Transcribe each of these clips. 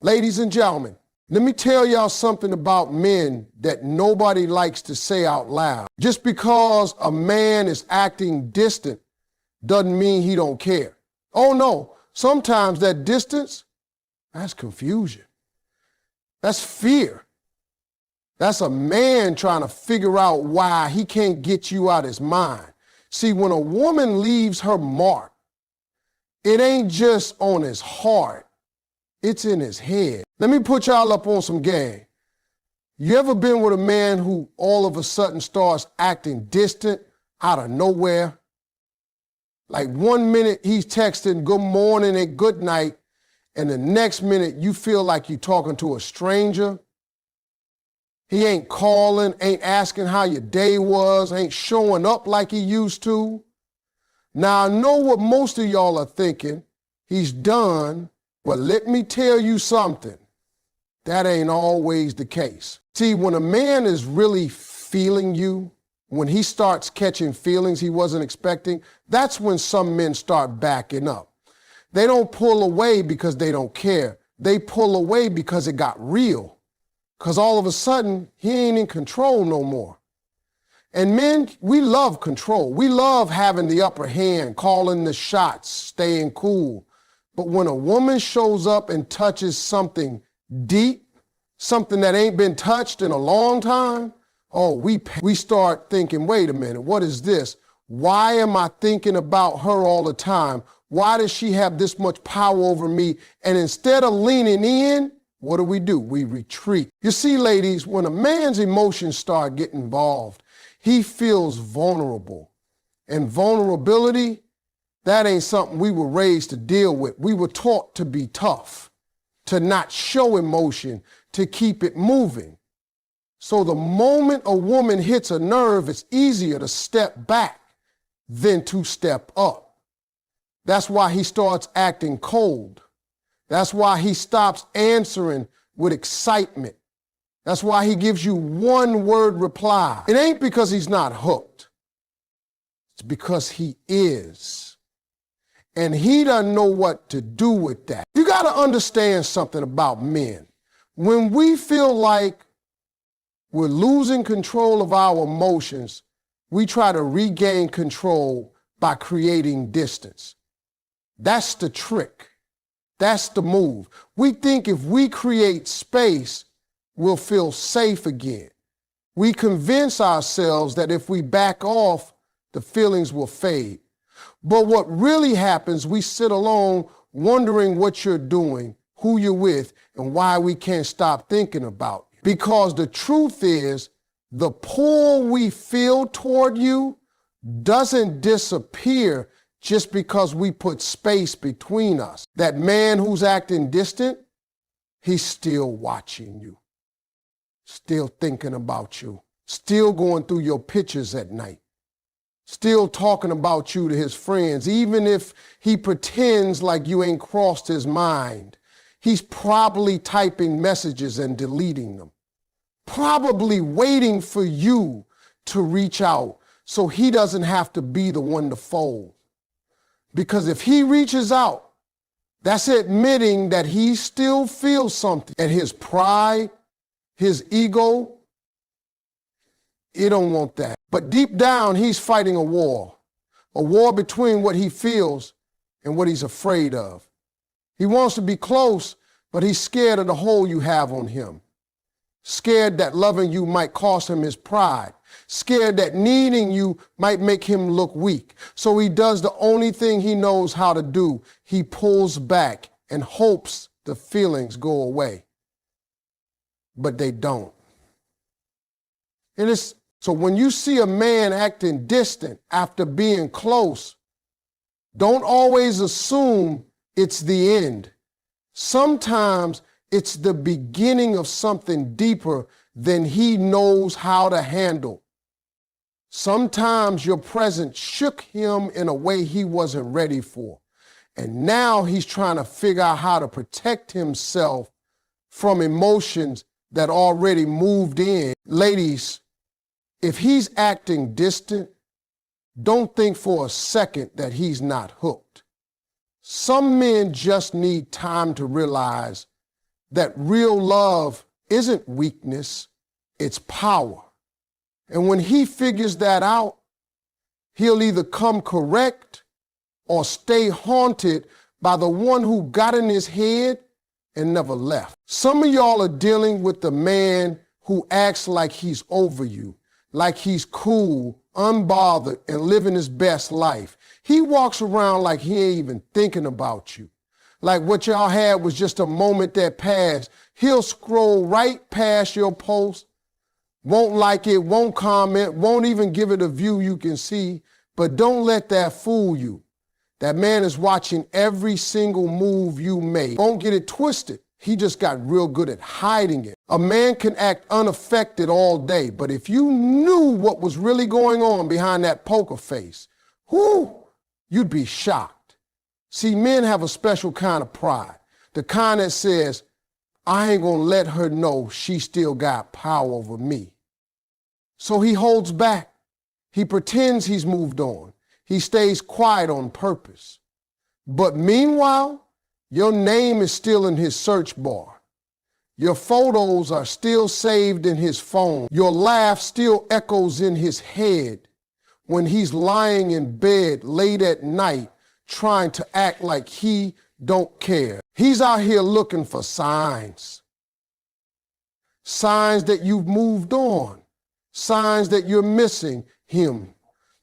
Ladies and gentlemen, let me tell y'all something about men that nobody likes to say out loud. Just because a man is acting distant doesn't mean he don't care. Oh no, sometimes that distance, that's confusion. That's fear. That's a man trying to figure out why he can't get you out his mind. See, when a woman leaves her mark, it ain't just on his heart, it's in his head. Let me put y'all up on some game. You ever been with a man who all of a sudden starts acting distant out of nowhere? Like 1 minute he's texting good morning and good night, and the next minute you feel like you're talking to a stranger. He ain't calling, ain't asking how your day was, ain't showing up like he used to. Now I know what most of y'all are thinking. He's done, but let me tell you something. That ain't always the case. See, when a man is really feeling you, when he starts catching feelings he wasn't expecting, that's when some men start backing up. They don't pull away because they don't care. They pull away because it got real. Because all of a sudden, he ain't in control no more. And men, we love control. We love having the upper hand, calling the shots, staying cool. But when a woman shows up and touches something deep, something that ain't been touched in a long time, oh, we start thinking, wait a minute, what is this? Why am I thinking about her all the time? Why does she have this much power over me? And instead of leaning in, what do? We retreat. You see, ladies, when a man's emotions start getting involved, he feels vulnerable. And vulnerability, that ain't something we were raised to deal with. We were taught to be tough, to not show emotion, to keep it moving. So the moment a woman hits a nerve, it's easier to step back than to step up. That's why he starts acting cold. That's why he stops answering with excitement. That's why he gives you one-word reply. It ain't because he's not hooked. It's because he is. And he doesn't know what to do with that. You got to understand something about men. When we feel like we're losing control of our emotions, we try to regain control by creating distance. That's the trick. That's the move. We think if we create space, we'll feel safe again. We convince ourselves that if we back off, the feelings will fade. But what really happens, we sit alone wondering what you're doing, who you're with, and why we can't stop thinking about you. Because the truth is, the pull we feel toward you doesn't disappear just because we put space between us. That man who's acting distant, he's still watching you, still thinking about you, still going through your pictures at night, still talking about you to his friends. Even if he pretends like you ain't crossed his mind, he's probably typing messages and deleting them, probably waiting for you to reach out so he doesn't have to be the one to fold. Because if he reaches out, that's admitting that he still feels something. And his pride, his ego, he don't want that. But deep down, he's fighting a war between what he feels and what he's afraid of. He wants to be close, but he's scared of the hold you have on him. Scared that loving you might cost him his pride. Scared that needing you might make him look weak. So he does the only thing he knows how to do. He pulls back and hopes the feelings go away. But they don't. So when you see a man acting distant after being close, don't always assume it's the end. Sometimes it's the beginning of something deeper than he knows how to handle. Sometimes your presence shook him in a way he wasn't ready for. And now he's trying to figure out how to protect himself from emotions that already moved in. Ladies, if he's acting distant, don't think for a second that he's not hooked. Some men just need time to realize that real love isn't weakness, it's power. And when he figures that out, he'll either come correct or stay haunted by the one who got in his head and never left. Some of y'all are dealing with the man who acts like he's over you, like he's cool, unbothered, and living his best life. He walks around like he ain't even thinking about you. Like what y'all had was just a moment that passed. He'll scroll right past your post, won't like it, won't comment, won't even give it a view you can see, but don't let that fool you. That man is watching every single move you make. Don't get it twisted. He just got real good at hiding it. A man can act unaffected all day, but if you knew what was really going on behind that poker face, you'd be shocked. See, men have a special kind of pride, the kind that says, I ain't gonna let her know she still got power over me. So he holds back. He pretends he's moved on. He stays quiet on purpose. But meanwhile, your name is still in his search bar. Your photos are still saved in his phone. Your laugh still echoes in his head when he's lying in bed late at night trying to act like he don't care. He's out here looking for signs. Signs that you've moved on. Signs that you're missing him.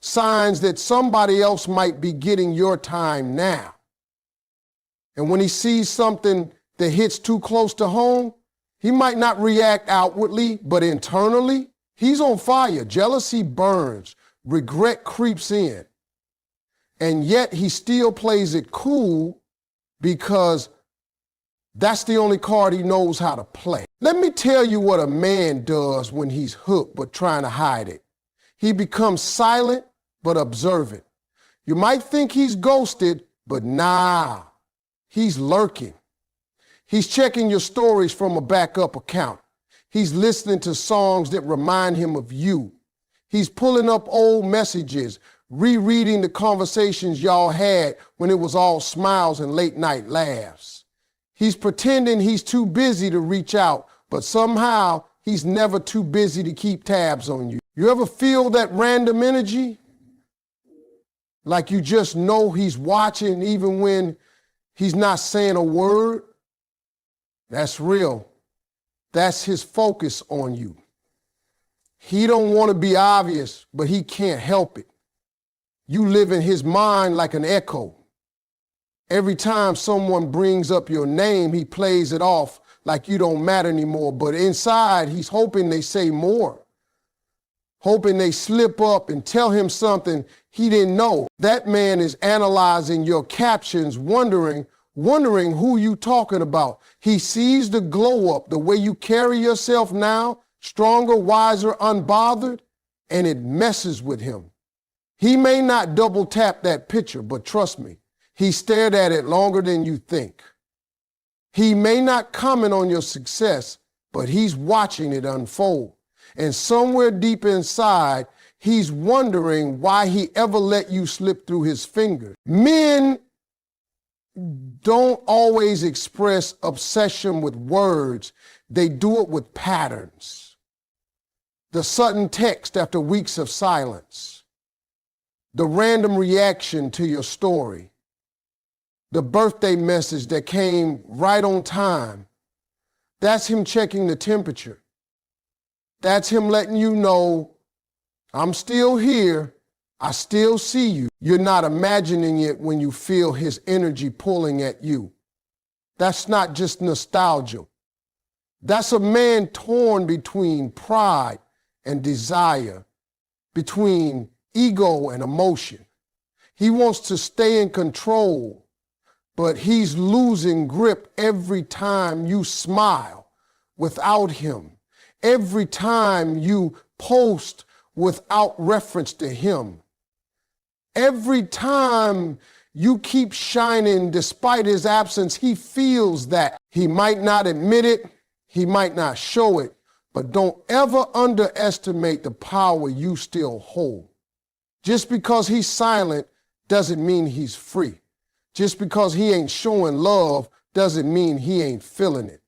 Signs that somebody else might be getting your time now. And when he sees something that hits too close to home, he might not react outwardly, but internally, he's on fire. Jealousy burns. Regret creeps in. And yet he still plays it cool because that's the only card he knows how to play. Let me tell you what a man does when he's hooked but trying to hide it. He becomes silent but observant. You might think he's ghosted, but nah, he's lurking. He's checking your stories from a backup account. He's listening to songs that remind him of you. He's pulling up old messages, rereading the conversations y'all had when it was all smiles and late night laughs. He's pretending he's too busy to reach out, but somehow he's never too busy to keep tabs on you. You ever feel that random energy? Like you just know he's watching even when he's not saying a word? That's real. That's his focus on you. He don't want to be obvious, but he can't help it. You live in his mind like an echo. Every time someone brings up your name, he plays it off like you don't matter anymore. But inside, he's hoping they say more, hoping they slip up and tell him something he didn't know. That man is analyzing your captions, wondering who you talking about. He sees the glow up, the way you carry yourself now, stronger, wiser, unbothered, and it messes with him. He may not double tap that picture, but trust me, he stared at it longer than you think. He may not comment on your success, but he's watching it unfold. And somewhere deep inside, he's wondering why he ever let you slip through his fingers. Men don't always express obsession with words. They do it with patterns. The sudden text after weeks of silence. The random reaction to your story. The birthday message that came right on time. That's him checking the temperature. That's him letting you know, I'm still here. I still see you. You're not imagining it when you feel his energy pulling at you. That's not just nostalgia. That's a man torn between pride and desire, between ego and emotion. He wants to stay in control, but he's losing grip every time you smile without him, every time you post without reference to him. Every time you keep shining despite his absence, he feels that. He might not admit it, he might not show it, but don't ever underestimate the power you still hold. Just because he's silent doesn't mean he's free. Just because he ain't showing love doesn't mean he ain't feeling it.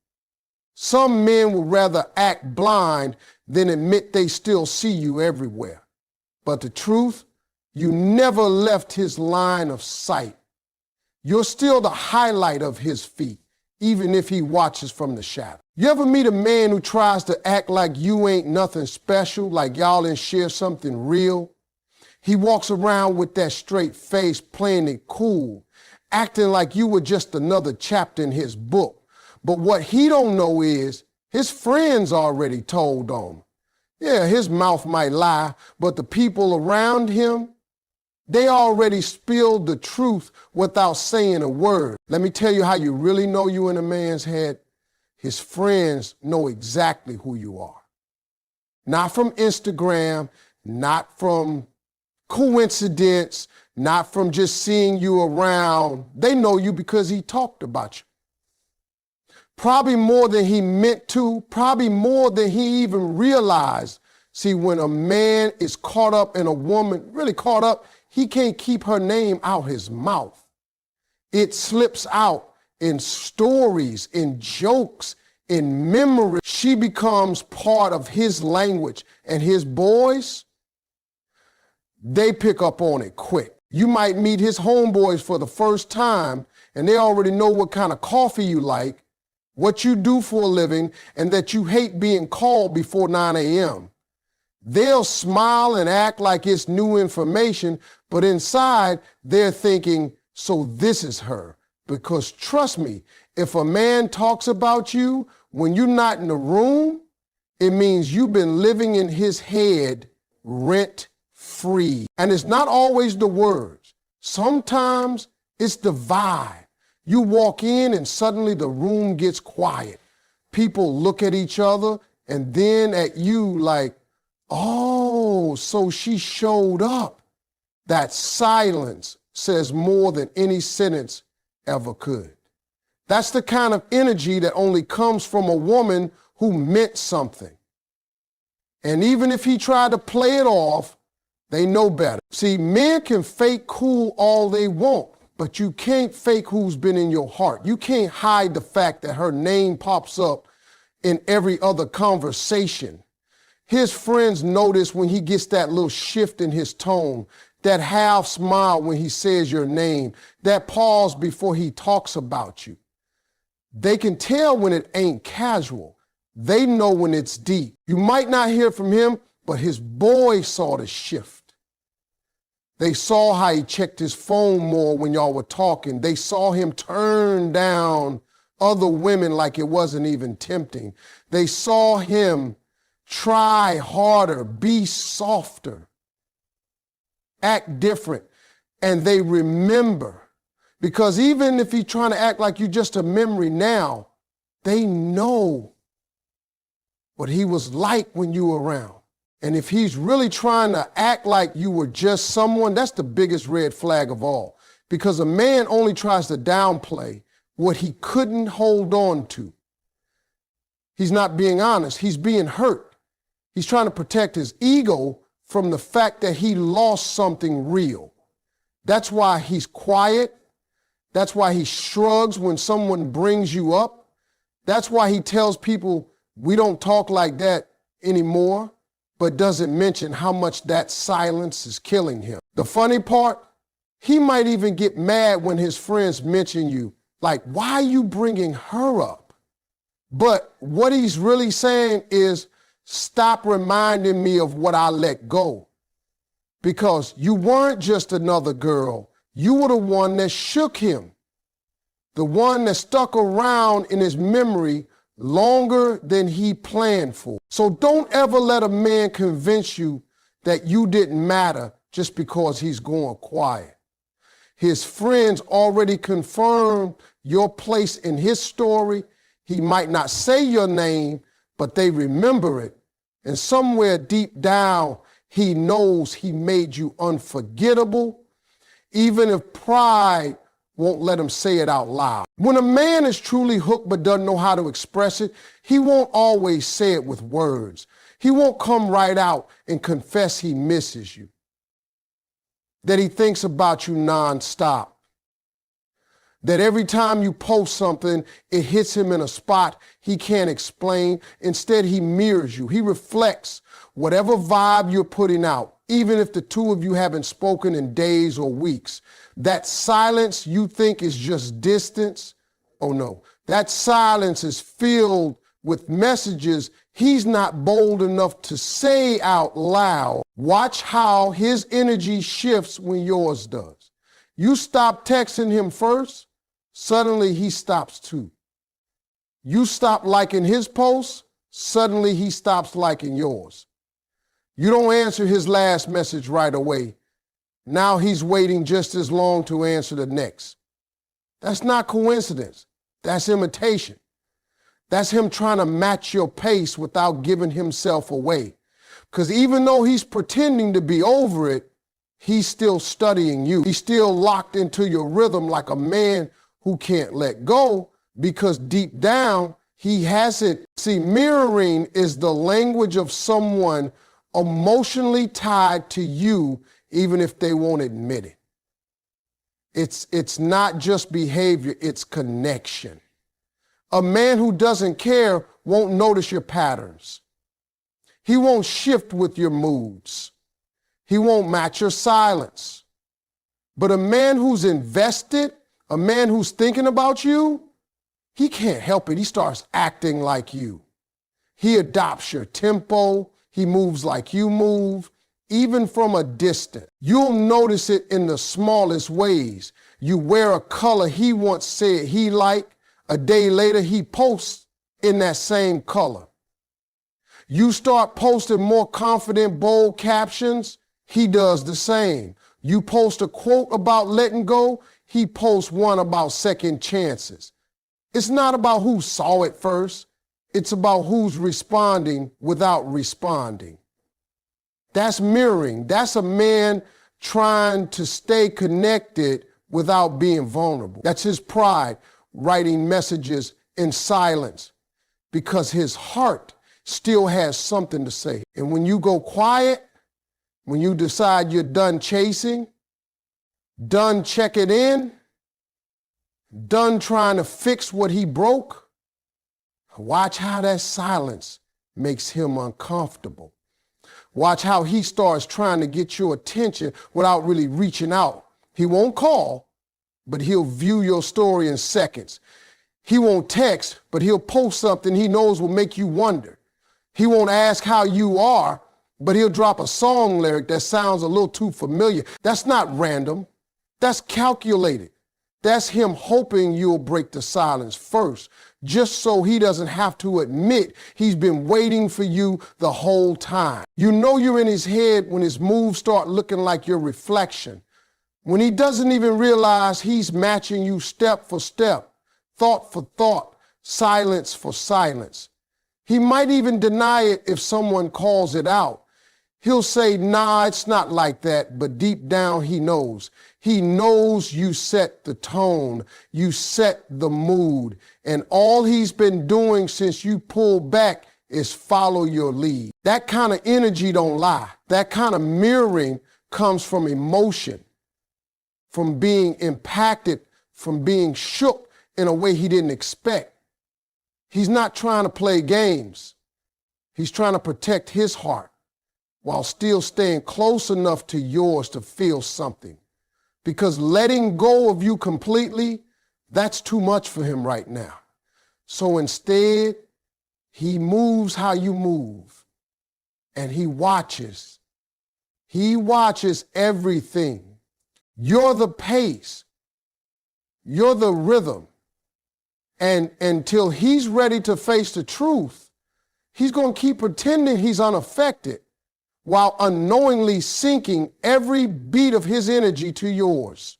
Some men would rather act blind than admit they still see you everywhere. But the truth, you never left his line of sight. You're still the highlight of his feet, even if he watches from the shadow. You ever meet a man who tries to act like you ain't nothing special, like y'all didn't share something real? He walks around with that straight face, playing it cool, acting like you were just another chapter in his book. But what he don't know is his friends already told on him. Yeah, his mouth might lie, but the people around him, they already spilled the truth without saying a word. Let me tell you how you really know you in a man's head. His friends know exactly who you are. Not from Instagram, not from coincidence, not from just seeing you around. They know you because he talked about you. Probably more than he meant to, probably more than he even realized. See, when a man is caught up and a woman really caught up, he can't keep her name out his mouth. It slips out in stories, in jokes, in memory. She becomes part of his language, and his boys, they pick up on it quick. You might meet his homeboys for the first time, and they already know what kind of coffee you like, what you do for a living, and that you hate being called before 9 a.m. They'll smile and act like it's new information, but inside they're thinking, so this is her. Because trust me, if a man talks about you when you're not in the room, it means you've been living in his head rent-free. And it's not always the words. Sometimes it's the vibe. You walk in and suddenly the room gets quiet. People look at each other and then at you like, oh, so she showed up. That silence says more than any sentence ever could. That's the kind of energy that only comes from a woman who meant something. And even if he tried to play it off, they know better. See, men can fake cool all they want, but you can't fake who's been in your heart. You can't hide the fact that her name pops up in every other conversation. His friends notice when he gets that little shift in his tone, that half smile when he says your name, that pause before he talks about you. They can tell when it ain't casual. They know when it's deep. You might not hear from him, but his boys saw the shift. They saw how he checked his phone more when y'all were talking. They saw him turn down other women like it wasn't even tempting. They saw him try harder, be softer, act different. And they remember. Because even if he's trying to act like you're just a memory now, they know what he was like when you were around. And if he's really trying to act like you were just someone, that's the biggest red flag of all. Because a man only tries to downplay what he couldn't hold on to. He's not being honest. He's being hurt. He's trying to protect his ego from the fact that he lost something real. That's why he's quiet. That's why he shrugs when someone brings you up. That's why he tells people, we don't talk like that anymore, but doesn't mention how much that silence is killing him. The funny part, he might even get mad when his friends mention you, like, why are you bringing her up? But what he's really saying is, stop reminding me of what I let go. Because you weren't just another girl. You were the one that shook him. The one that stuck around in his memory longer than he planned for. So don't ever let a man convince you that you didn't matter just because he's going quiet. His friends already confirmed your place in his story. He might not say your name, but they remember it. And somewhere deep down, he knows he made you unforgettable, even if pride won't let him say it out loud. When a man is truly hooked but doesn't know how to express it, he won't always say it with words. He won't come right out and confess he misses you, that he thinks about you nonstop. That every time you post something, it hits him in a spot he can't explain. Instead, he mirrors you. He reflects whatever vibe you're putting out, even if the two of you haven't spoken in days or weeks. That silence you think is just distance. Oh no, that silence is filled with messages he's not bold enough to say out loud. Watch how his energy shifts when yours does. You stop texting him first, suddenly he stops too. You stop liking his posts, suddenly he stops liking yours. You don't answer his last message right away. Now he's waiting just as long to answer the next. That's not coincidence. That's imitation. That's him trying to match your pace without giving himself away. Because even though he's pretending to be over it, he's still studying you. He's still locked into your rhythm like a man who can't let go, because deep down, he hasn't. See, mirroring is the language of someone emotionally tied to you, even if they won't admit it. It's not just behavior, it's connection. A man who doesn't care won't notice your patterns. He won't shift with your moods. He won't match your silence. But a man who's invested, a man who's thinking about you, he can't help it. He starts acting like you. He adopts your tempo. He moves like you move, even from a distance. You'll notice it in the smallest ways. You wear a color he once said he liked. A day later, he posts in that same color. You start posting more confident, bold captions, he does the same. You post a quote about letting go, he posts one about second chances. It's not about who saw it first. It's about who's responding without responding. That's mirroring. That's a man trying to stay connected without being vulnerable. That's his pride, writing messages in silence, because his heart still has something to say. And when you go quiet, when you decide you're done chasing, done checking in, done trying to fix what he broke, watch how that silence makes him uncomfortable. Watch how he starts trying to get your attention without really reaching out. He won't call, but he'll view your story in seconds. He won't text, but he'll post something he knows will make you wonder. He won't ask how you are, but he'll drop a song lyric that sounds a little too familiar. That's not random. That's calculated. That's him hoping you'll break the silence first, just so he doesn't have to admit he's been waiting for you the whole time. You know you're in his head when his moves start looking like your reflection, when he doesn't even realize he's matching you step for step, thought for thought, silence for silence. He might even deny it if someone calls it out. He'll say, nah, it's not like that, but deep down he knows. He knows you set the tone, you set the mood, and all he's been doing since you pulled back is follow your lead. That kind of energy don't lie. That kind of mirroring comes from emotion, from being impacted, from being shook in a way he didn't expect. He's not trying to play games. He's trying to protect his heart while still staying close enough to yours to feel something. Because letting go of you completely, that's too much for him right now. So instead, he moves how you move, and he watches. He watches everything. You're the pace. You're the rhythm. And until he's ready to face the truth, he's going to keep pretending he's unaffected while unknowingly sinking every beat of his energy to yours.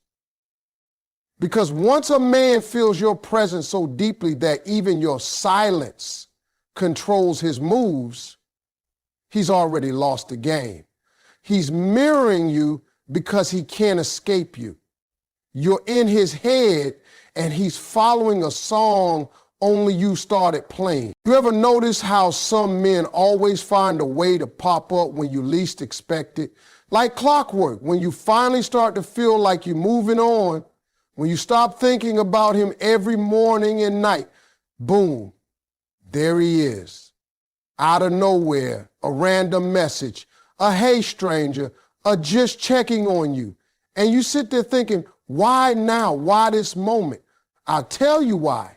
Because once a man feels your presence so deeply that even your silence controls his moves, he's already lost the game. He's mirroring you because he can't escape you. You're in his head and he's following a song only you started playing. You ever notice how some men always find a way to pop up when you least expect it? Like clockwork, when you finally start to feel like you're moving on, When you stop thinking about him every morning and night, boom, there he is. Out of nowhere, a random message, a hey stranger, a just checking on you. And you sit there thinking, why now? Why this moment? I'll tell you why.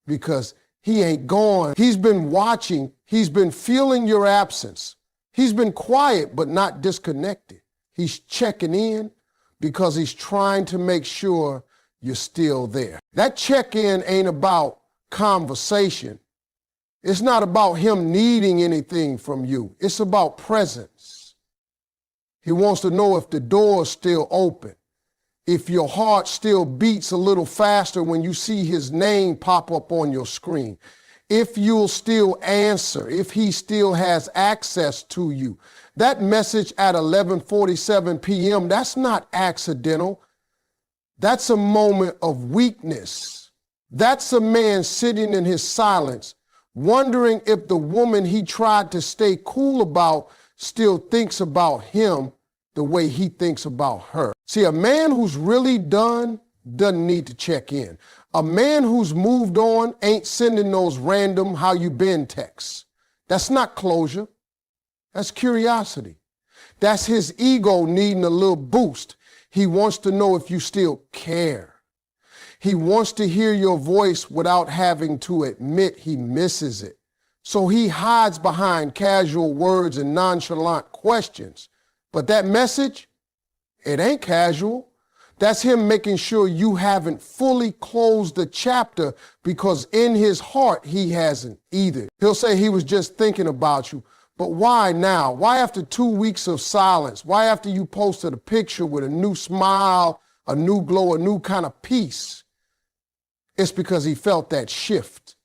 Because he ain't gone. He's been watching. He's been feeling your absence. He's been quiet but not disconnected. He's checking in because he's trying to make sure you're still there. That check-in ain't about conversation. It's not about him needing anything from you. It's about presence. He wants to know if the door's still open, if your heart still beats a little faster when you see his name pop up on your screen, if you'll still answer, if he still has access to you. That message at 11:47 p.m., that's not accidental. That's a moment of weakness. That's a man sitting in his silence, wondering if the woman he tried to stay cool about still thinks about him the way he thinks about her. See, a man who's really done doesn't need to check in. A man who's moved on ain't sending those random how you been texts. That's not closure. That's curiosity. That's his ego needing a little boost. He wants to know if you still care. He wants to hear your voice without having to admit he misses it. So he hides behind casual words and nonchalant questions. But that message, it ain't casual. That's him making sure you haven't fully closed the chapter, because in his heart, he hasn't either. He'll say he was just thinking about you. But why now? Why after 2 weeks of silence? Why after you posted a picture with a new smile, a new glow, a new kind of peace? It's because he felt that shift.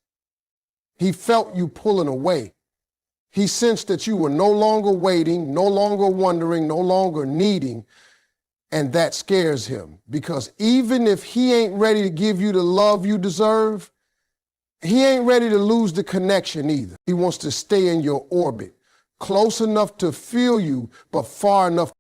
He felt you pulling away. He sensed that you were no longer waiting, no longer wondering, no longer needing, and that scares him, because even if he ain't ready to give you the love you deserve, he ain't ready to lose the connection either. He wants to stay in your orbit, close enough to feel you, but far enough